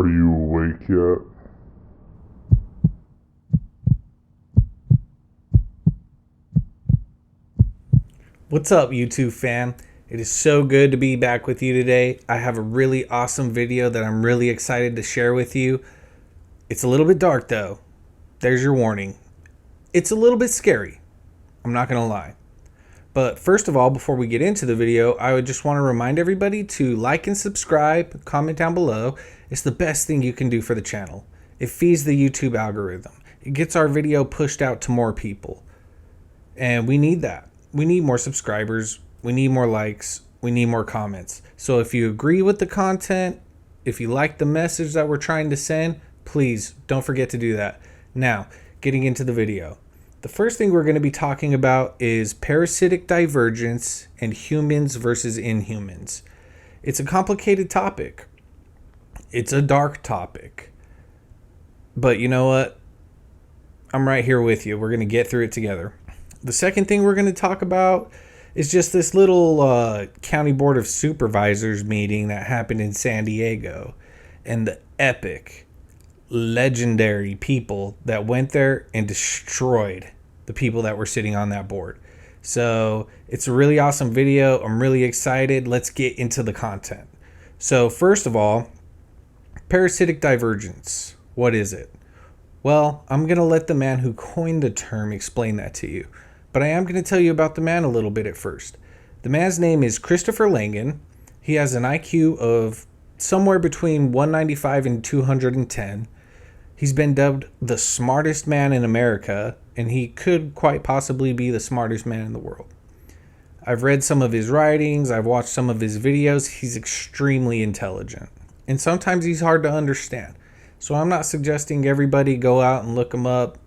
Are you awake yet? What's up, YouTube fam? It is so good to be back with you today. I have a really awesome video that I'm really excited to share with you. It's a little bit dark though. There's your warning. It's a little bit scary. I'm not gonna lie. But first of all, before we get into the video, I would just want to remind everybody to like and subscribe, comment down below. It's the best thing you can do for the channel. It feeds the YouTube algorithm. It gets our video pushed out to more people. And we need that. We need more subscribers. We need more likes. We need more comments. So if you agree with the content, if you like the message that we're trying to send, please don't forget to do that. Now, getting into the video. The first thing we're going to be talking about is parasitic divergence and humans versus inhumans. It's a complicated topic. It's a dark topic. But you know what? I'm right here with you. We're going to get through it together. The second thing we're going to talk about is just this little County Board of Supervisors meeting that happened in San Diego and the epic, legendary people that went there and destroyed the people that were sitting on that board. So it's a really awesome video. I'm really excited. Let's get into the content. So first of all, parasitic divergence. What is it? Well, I'm going to let the man who coined the term explain that to you. But I am going to tell you about the man a little bit at first. The man's name is Christopher Langan. He has an IQ of somewhere between 195 and 210. He's been dubbed the smartest man in America, and he could quite possibly be the smartest man in the world. I've read some of his writings. I've watched some of his videos. He's extremely intelligent. And sometimes he's hard to understand. So I'm not suggesting everybody go out and look him up.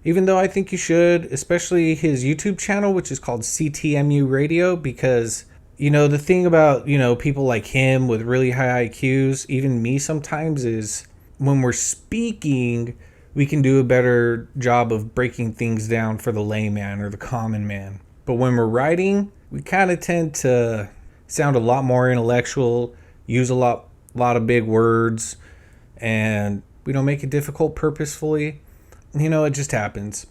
Even though I think you should, especially his YouTube channel, which is called CTMU Radio, because, the thing about, people like him with really high IQs, even me sometimes, is when we're speaking, we can do a better job of breaking things down for the layman or the common man. But when we're writing, we kind of tend to sound a lot more intellectual, use a lot of big words, and we don't make it difficult purposefully. It just happens.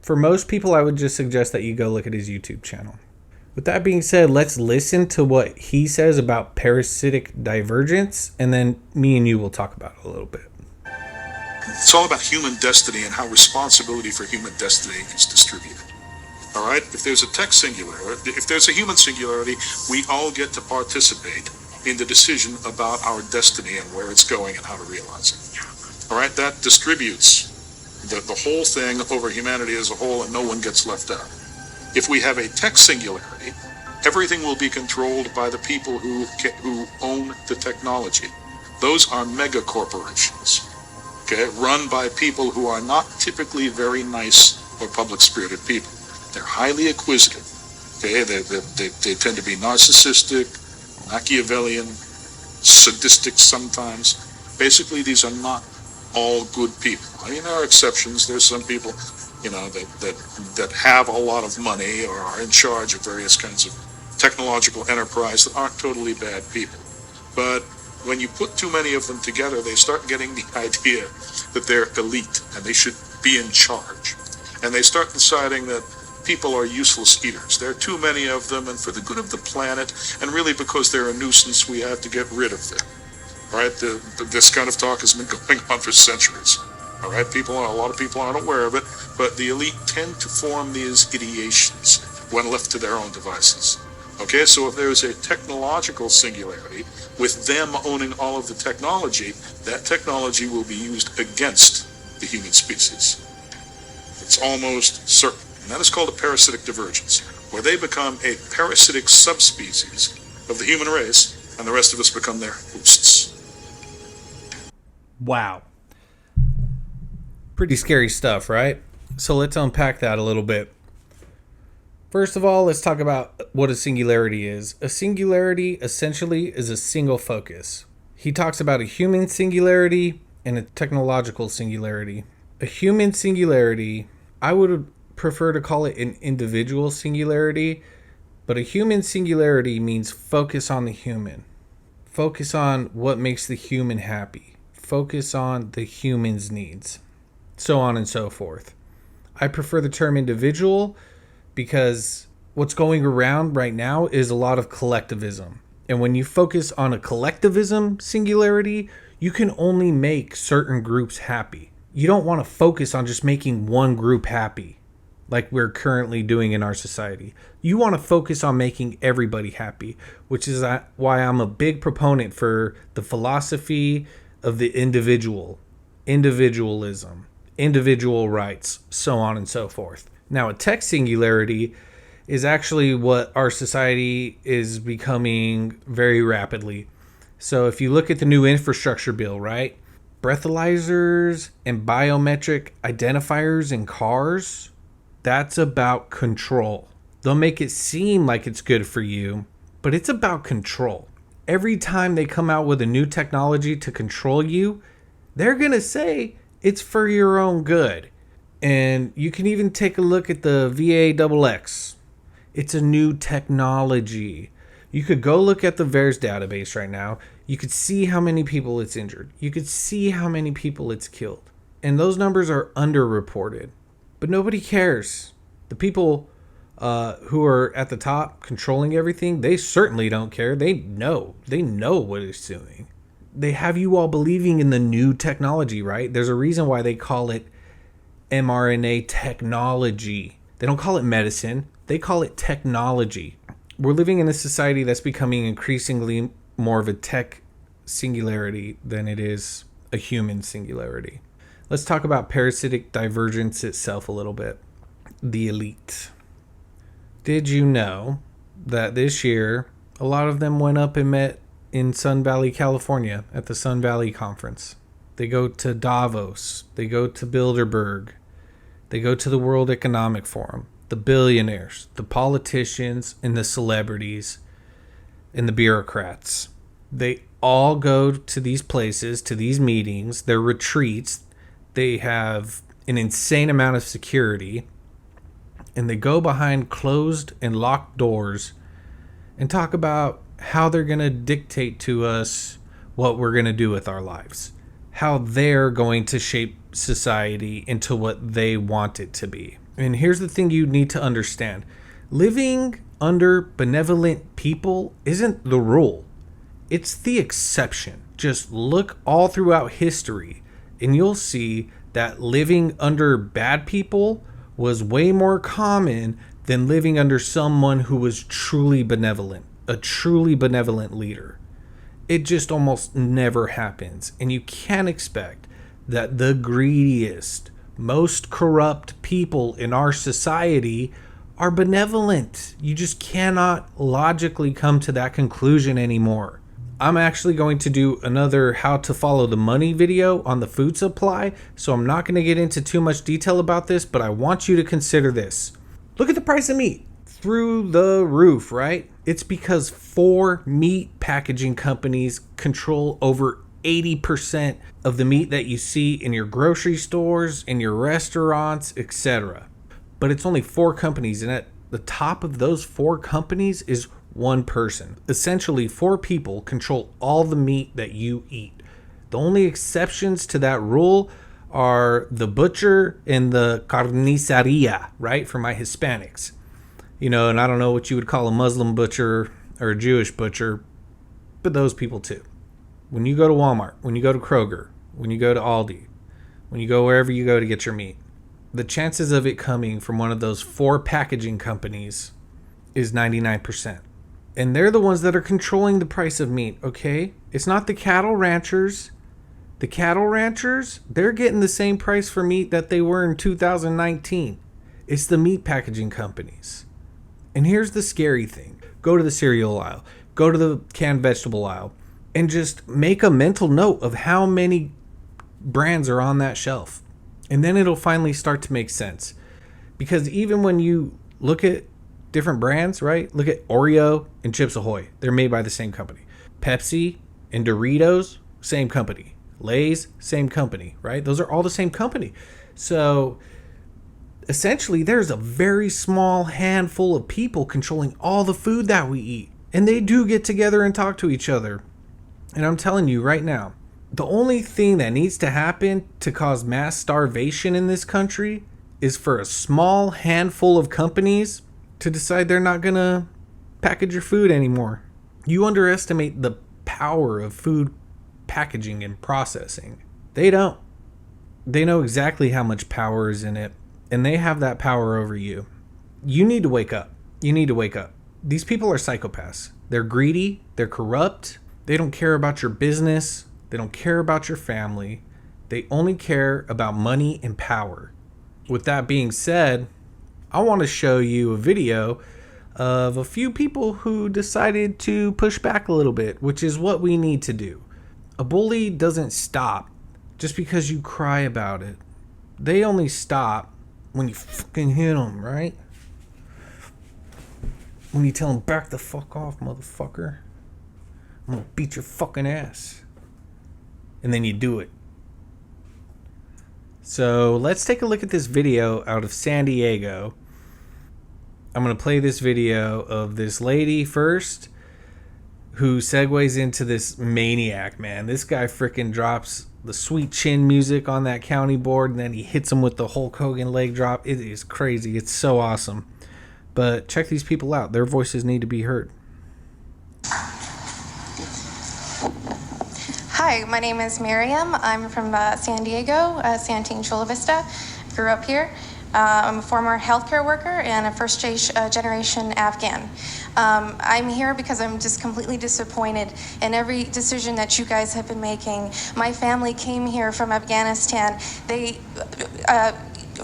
For most people, I would just suggest that you go look at his YouTube channel. With that being said, let's listen to what he says about parasitic divergence, and then me and you will talk about it a little bit. It's all about human destiny and how responsibility for human destiny is distributed. All right? If there's a tech singularity, if there's a human singularity, we all get to participate in the decision about our destiny and where it's going and how to realize it. All right? That distributes the whole thing over humanity as a whole, and no one gets left out. If we have a tech singularity, everything will be controlled by the people who own the technology. Those are mega corporations, okay, run by people who are not typically very nice or public-spirited people. They're highly acquisitive. Okay, they tend to be narcissistic, Machiavellian, sadistic sometimes. Basically, these are not all good people. I mean, there are exceptions. There's some people, that have a lot of money or are in charge of various kinds of technological enterprise that aren't totally bad people. But when you put too many of them together, they start getting the idea that they're elite and they should be in charge. And they start deciding that people are useless eaters. There are too many of them, and for the good of the planet, and really because they're a nuisance, we have to get rid of them. All right, this kind of talk has been going on for centuries. All right, a lot of people aren't aware of it, but the elite tend to form these ideations when left to their own devices. Okay, so if there is a technological singularity with them owning all of the technology, that technology will be used against the human species. It's almost certain. And that is called a parasitic divergence, where they become a parasitic subspecies of the human race, and the rest of us become their hosts. Wow. Pretty scary stuff, right? So let's unpack that a little bit. First of all, let's talk about what a singularity is. A singularity essentially is a single focus. He talks about a human singularity and a technological singularity. A human singularity, I would prefer to call it an individual singularity, but a human singularity means focus on the human. Focus on what makes the human happy. focus on the human's needs, so on and so forth. I prefer the term individual because what's going around right now is a lot of collectivism. And when you focus on a collectivism singularity, you can only make certain groups happy. You don't want to focus on just making one group happy like we're currently doing in our society. You want to focus on making everybody happy, which is why I'm a big proponent for the philosophy of the individual, individualism, individual rights, so on and so forth. Now, a tech singularity is actually what our society is becoming very rapidly. So if you look at the new infrastructure bill, right? Breathalyzers and biometric identifiers in cars, that's about control. They'll make it seem like it's good for you, but it's about control. Every time they come out with a new technology to control you, they're going to say it's for your own good. And you can even take a look at the VAXX. It's a new technology. You could go look at the VAERS database right now. You could see how many people it's injured. You could see how many people it's killed. And those numbers are underreported. But nobody cares. The people who are at the top controlling everything, they certainly don't care. They know what it's doing. They have you all believing in the new technology, right? There's a reason why they call it mRNA technology. They don't call it medicine. They call it technology. We're living in a society that's becoming increasingly more of a tech singularity than it is a human singularity. Let's talk about parasitic divergence itself a little bit. The elite. Did you know that this year a lot of them went up and met in Sun Valley, California at the Sun Valley Conference? They go to Davos. They go to Bilderberg. They go to the World Economic Forum. The billionaires, the politicians, and the celebrities, and the bureaucrats. They all go to these places, to these meetings, their retreats. They have an insane amount of security, and they go behind closed and locked doors and talk about how they're going to dictate to us what we're going to do with our lives, how they're going to shape society into what they want it to be. And here's the thing you need to understand. Living under benevolent people isn't the rule. It's the exception. Just look all throughout history and you'll see that living under bad people was way more common than living under someone who was truly benevolent, a truly benevolent leader. It just almost never happens. And you can't expect that the greediest, most corrupt people in our society are benevolent. You just cannot logically come to that conclusion anymore. I'm actually going to do another how to follow the money video on the food supply, so I'm not going to get into too much detail about this, but I want you to consider this. Look at the price of meat. Through the roof, right? It's because 4 meat packaging companies control over 80% of the meat that you see in your grocery stores, in your restaurants, etc. But it's only 4 companies, and at the top of those 4 companies is one person. Essentially, 4 people control all the meat that you eat. The only exceptions to that rule are the butcher and the carniceria, right? For my Hispanics. You know, and I don't know what you would call a Muslim butcher or a Jewish butcher, but those people too. When you go to Walmart, when you go to Kroger, when you go to Aldi, when you go wherever you go to get your meat, the chances of it coming from one of those 4 packaging companies is 99%. And they're the ones that are controlling the price of meat, okay? It's not the cattle ranchers. The cattle ranchers, they're getting the same price for meat that they were in 2019. It's the meat packaging companies. And here's the scary thing. Go to the cereal aisle. Go to the canned vegetable aisle. And just make a mental note of how many brands are on that shelf. And then it'll finally start to make sense. Because even when you look at different brands, right? Look at Oreo and Chips Ahoy. They're made by the same company. Pepsi and Doritos, same company. Lay's, same company, right? Those are all the same company. So essentially, there's a very small handful of people controlling all the food that we eat. And they do get together and talk to each other. And I'm telling you right now, The only thing that needs to happen to cause mass starvation in this country is for a small handful of companies to decide they're not going to package your food anymore. You underestimate the power of food packaging and processing. They don't. They know exactly how much power is in it, and they have that power over you. You need to wake up. You need to wake up. These people are psychopaths. They're greedy. They're corrupt. They don't care about your business. They don't care about your family. They only care about money and power. With that being said, I want to show you a video of a few people who decided to push back a little bit, which is what we need to do. A bully doesn't stop just because you cry about it. They only stop when you fucking hit them, right? When you tell them, back the fuck off, motherfucker. I'm gonna beat your fucking ass. And then you do it. So let's take a look at this video out of San Diego. I'm going to play this video of this lady first, who segues into this maniac, man. This guy freaking drops the sweet chin music on that county board, and then he hits him with the Hulk Hogan leg drop. It is crazy. It's so awesome. But check these people out. Their voices need to be heard. Hi, my name is Miriam. I'm from San Diego, Santine Chula Vista. Grew up here. I'm a former healthcare worker and a first-generation Afghan. I'm here because I'm just completely disappointed in every decision that you guys have been making. My family came here from Afghanistan. They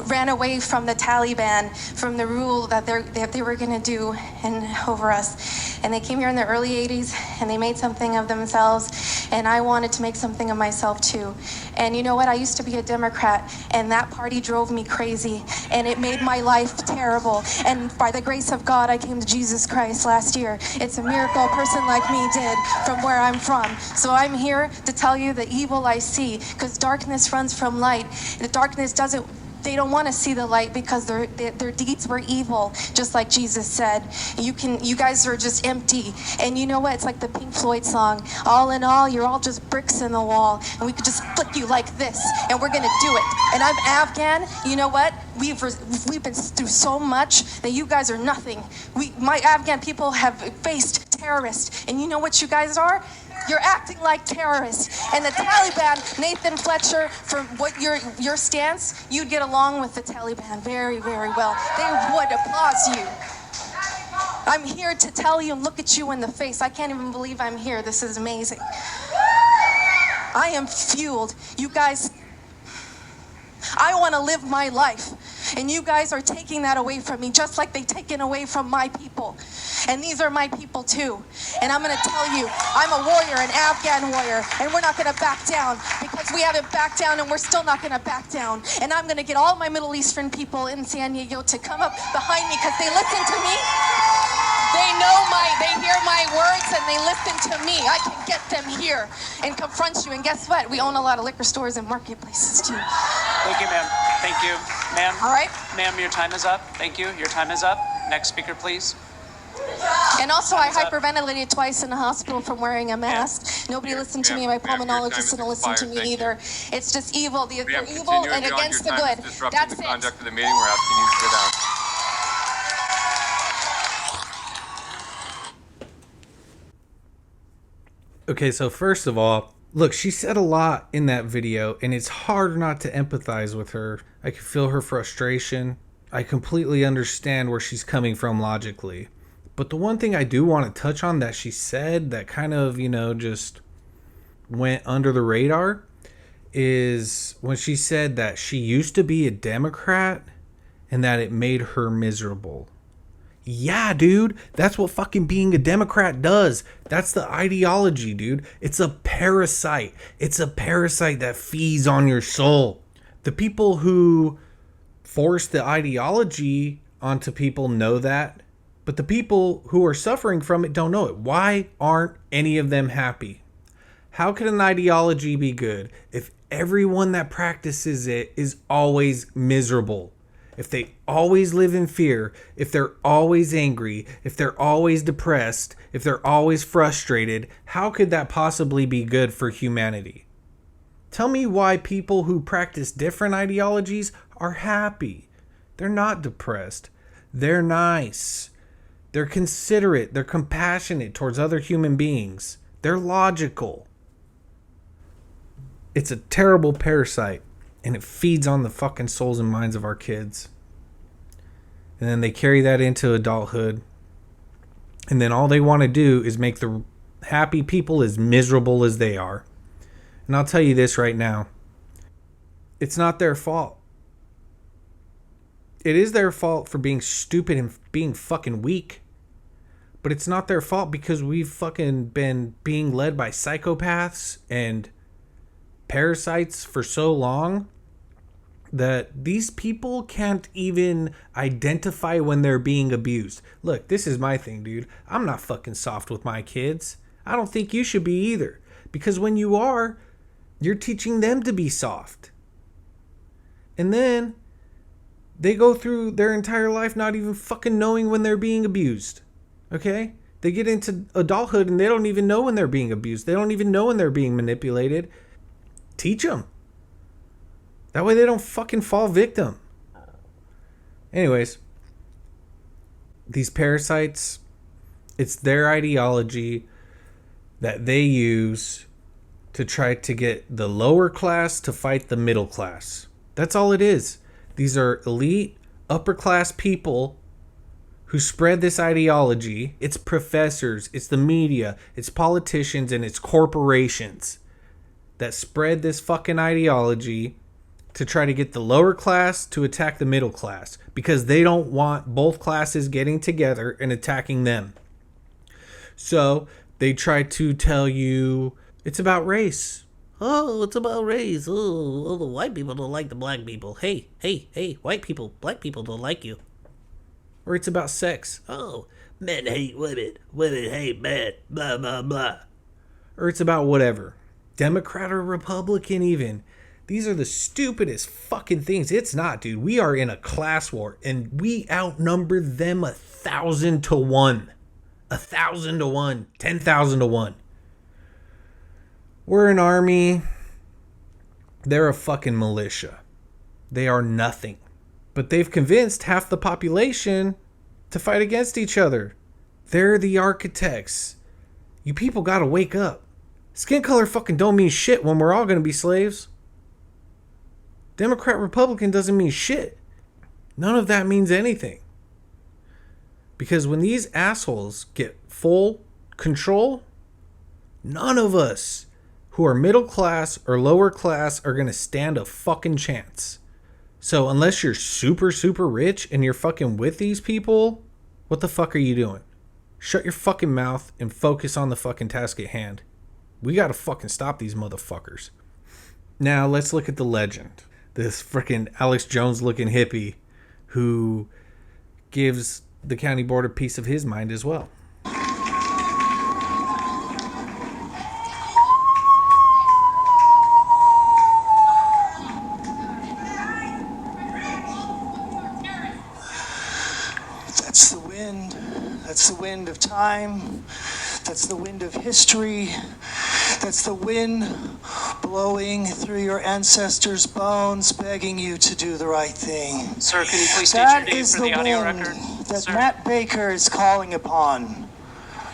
ran away from the Taliban, from the rule that they were going to do over us. And they came here in the early 80s, and they made something of themselves, and I wanted to make something of myself too. And you know what? I used to be a Democrat, and that party drove me crazy, and it made my life terrible. And by the grace of God, I came to Jesus Christ last year. It's a miracle a person like me did from where I'm from. So I'm here to tell you the evil I see, because darkness runs from light. The darkness doesn't. They don't want to see the light because their deeds were evil, just like Jesus said. You guys are just empty. And you know what? It's like the Pink Floyd song. All in all, you're all just bricks in the wall. And we could just flick you like this, and we're going to do it. And I'm Afghan. You know what? We've been through so much that you guys are nothing. My Afghan people have faced terrorists. And you know what you guys are? You're acting like terrorists. And the Taliban, Nathan Fletcher, for what your stance, you'd get along with the Taliban very, very well. They would applaud you. I'm here to tell you and look at you in the face. I can't even believe I'm here. This is amazing. I am fueled. You guys, I want to live my life. And you guys are taking that away from me, just like they've taken away from my people. And these are my people too. And I'm going to tell you, I'm a warrior, an Afghan warrior, and we're not going to back down, because we haven't backed down, and we're still not going to back down. And I'm going to get all my Middle Eastern people in San Diego to come up behind me, because they listen to me. They hear my words, and they listen to me. I can get them here and confront you. And guess what? We own a lot of liquor stores and marketplaces too. Thank you, ma'am. Thank you, ma'am. All right. Ma'am, your time is up. Thank you. Your time is up. Next speaker, please. And also, I hyperventilated twice in the hospital from wearing a mask. Nobody listened to me. My pulmonologist didn't listen to me either. It's just evil. They're evil and against the good. That's it. Conduct of the meeting. We're asking you to sit down. Okay, so first of all, look, she said a lot in that video, and it's hard not to empathize with her. I can feel her frustration. I completely understand where she's coming from logically. But the one thing I do want to touch on that she said that kind of, just went under the radar is when she said that she used to be a Democrat and that it made her miserable. Yeah, dude, that's what fucking being a Democrat does. That's the ideology, dude. It's a parasite. It's a parasite that feeds on your soul. The people who force the ideology onto people know that, but the people who are suffering from it don't know it. Why aren't any of them happy? How can an ideology be good if everyone that practices it is always miserable? If they always live in fear, if they're always angry, if they're always depressed, if they're always frustrated, how could that possibly be good for humanity? Tell me why people who practice different ideologies are happy. They're not depressed. They're nice. They're considerate. They're compassionate towards other human beings. They're logical. It's a terrible parasite, and it feeds on the fucking souls and minds of our kids. And then they carry that into adulthood. And then all they want to do is make the happy people as miserable as they are. And I'll tell you this right now. It's not their fault. It is their fault for being stupid and being fucking weak. But it's not their fault because we've fucking been being led by psychopaths and parasites for so long that these people can't even identify when they're being abused. Look, this is my thing, dude. I'm not fucking soft with my kids. I don't think you should be either. Because when you are, you're teaching them to be soft. And then they go through their entire life not even fucking knowing when they're being abused. Okay? They get into adulthood and they don't even know when they're being abused. They don't even know when they're being manipulated. Teach them. That way they don't fucking fall victim. Anyways, these parasites, it's their ideology that they use to try to get the lower class to fight the middle class. That's all it is. These are elite, upper class people who spread this ideology. It's professors, it's the media, it's politicians, and it's corporations that spread this fucking ideology to try to get the lower class to attack the middle class because they don't want both classes getting together and attacking them. So they try to tell you it's about race. Oh, it's about race. Oh, the white people don't like the black people. Hey, white people, black people don't like you. Or it's about sex. Oh, men hate women, women hate men, blah, blah, blah. Or it's about whatever. Democrat or Republican even. These are the stupidest fucking things. It's not, dude. We are in a class war, and we outnumber them 1,000 to 1. 1,000 to 1. 10,000 to 1. We're an army. They're a fucking militia. They are nothing. But they've convinced half the population to fight against each other. They're the architects. You people gotta wake up. Skin color fucking don't mean shit when we're all gonna be slaves. Democrat, Republican doesn't mean shit. None of that means anything. Because when these assholes get full control, none of us who are middle class or lower class are going to stand a fucking chance. So unless you're super, super rich and you're fucking with these people, what the fuck are you doing? Shut your fucking mouth and focus on the fucking task at hand. We got to fucking stop these motherfuckers. Now let's look at the legend. This freaking Alex Jones looking hippie who gives the county board a piece of his mind as well. That's the wind. That's the wind of time. That's the wind of history. That's the wind blowing through your ancestors' bones, begging you to do the right thing. Sir, can you please state your That name is for the the audio wind record? that Sir. Matt Baker is calling upon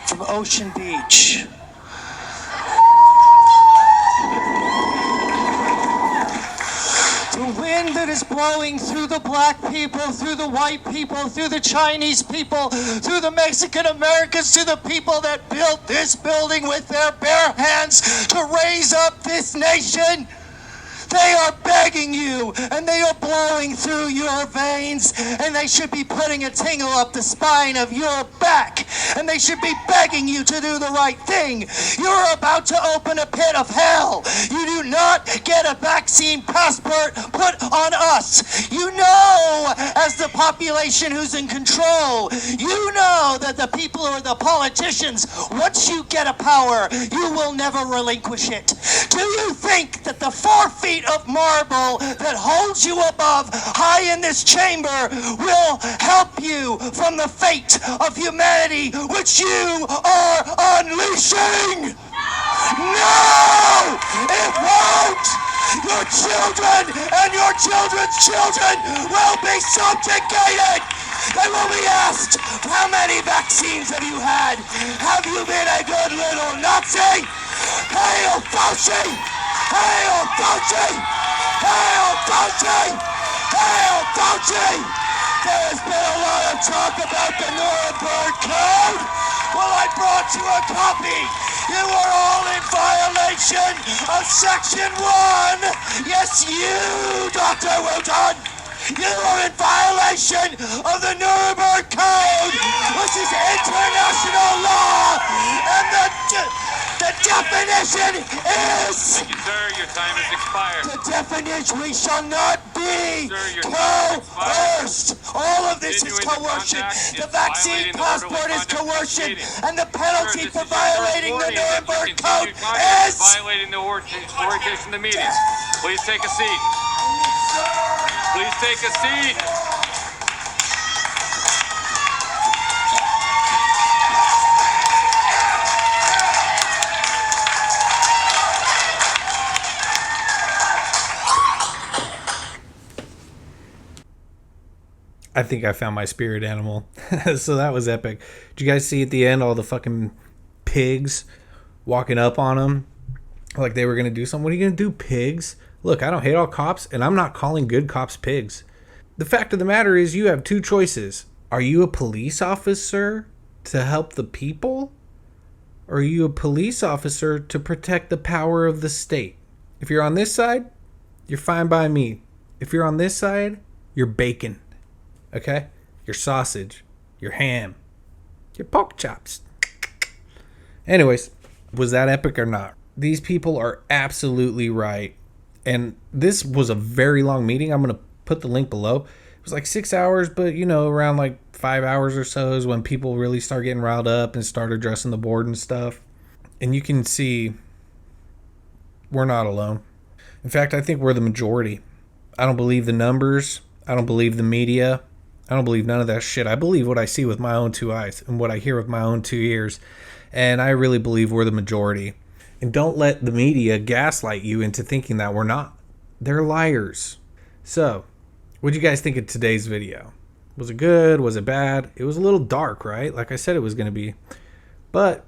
from Ocean Beach. The wind that is blowing through the black people, through the white people, through the Chinese people, through the Mexican Americans, to the people that built this building with their bare hands to raise up this nation. They are begging you, and they are blowing through your veins, and they should be putting a tingle up the spine of your back, and they should be begging you to do the right thing. You're about to open a pit of hell. You do not get a vaccine passport put on us. You know, as the population who's in control, you know that the people who are the politicians, once you get a power, you will never relinquish it. Do you think that the 4 feet of marble that holds you above high in this chamber will help you from the fate of humanity which you are unleashing? No! It won't! Your children and your children's children will be subjugated. They will be asked, how many vaccines have you had? Have you been a good little Nazi? Hail Fauci! Hail Fauci! Hail Fauci! Hail Fauci! There's been a lot of talk about the Nuremberg Code. Well, I brought you a copy. You are all in violation of Section 1. Yes, you, Dr. Wooten. You are in violation of the Nuremberg Code, which is international law. And the definition is... Thank you, sir. Your time has expired. The definition, we shall not be Sir, your time has coerced. All of this is Continuing the coercion. contact The is vaccine violating the passport orderly is conduct of coercion. proceedings. And the penalty Sir, for this is your violating the warning that Nuremberg you Code continue conduct is... violating the orientation of the meeting. Please take a seat. Please take a seat. I think I found my spirit animal. So that was epic. Did you guys see at the end all the fucking pigs walking up on them like they were going to do something? What are you going to do, pigs? Look, I don't hate all cops, and I'm not calling good cops pigs. The fact of the matter is you have two choices. Are you a police officer to help the people? Or are you a police officer to protect the power of the state? If you're on this side, you're fine by me. If you're on this side, you're bacon. Okay? Your sausage, your ham, your pork chops. Anyways, was that epic or not? These people are absolutely right. And this was a very long meeting. I'm going to put the link below. It was like 6 hours, but around like 5 hours or so is when people really start getting riled up and start addressing the board and stuff. And you can see we're not alone. In fact, I think we're the majority. I don't believe the numbers. I don't believe the media. I don't believe none of that shit. I believe what I see with my own two eyes and what I hear with my own 2 ears. And I really believe we're the majority. And don't let the media gaslight you into thinking that we're not. They're liars. So, what'd you guys think of today's video? Was it good? Was it bad? It was a little dark, right? Like I said it was going to be. But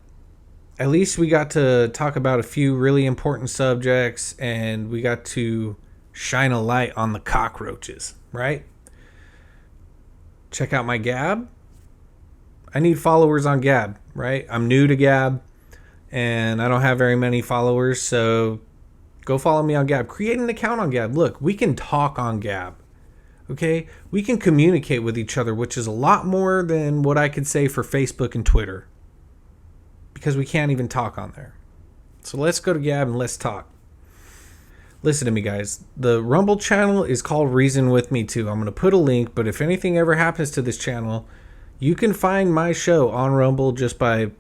at least we got to talk about a few really important subjects, and we got to shine a light on the cockroaches, right? Check out my Gab. I need followers on Gab, right? I'm new to Gab, and I don't have very many followers, so go follow me on Gab. Create an account on Gab. Look, we can talk on Gab, okay? We can communicate with each other, which is a lot more than what I could say for Facebook and Twitter, because we can't even talk on there. So let's go to Gab and let's talk. Listen to me, guys. The Rumble channel is called Reason With Me Too. I'm going to put a link, but if anything ever happens to this channel, you can find my show on Rumble just by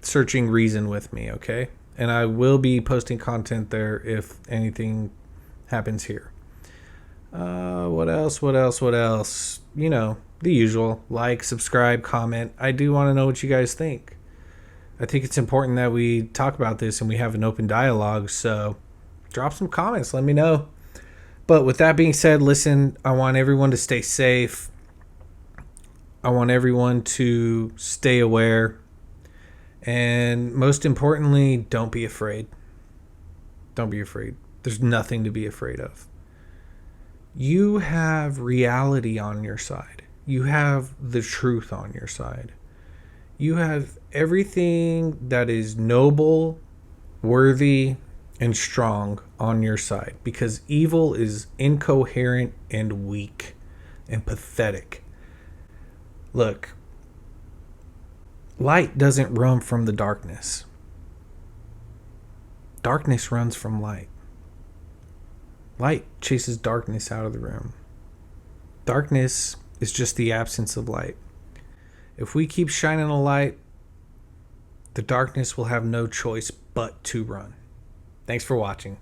searching Reason With Me, okay? And I will be posting content there if anything happens here. What else? The usual. Like, subscribe, comment. I do want to know what you guys think. I think it's important that we talk about this and we have an open dialogue, so drop some comments. Let me know. But with that being said, listen, I want everyone to stay safe. I want everyone to stay aware. And most importantly, don't be afraid. Don't be afraid. There's nothing to be afraid of. You have reality on your side. You have the truth on your side. You have everything that is noble, worthy, and strong on your side, because evil is incoherent and weak and pathetic. Look, light doesn't run from the darkness. Darkness runs from light. Light chases darkness out of the room. Darkness is just the absence of light. If we keep shining a light, the darkness will have no choice but to run. Thanks for watching.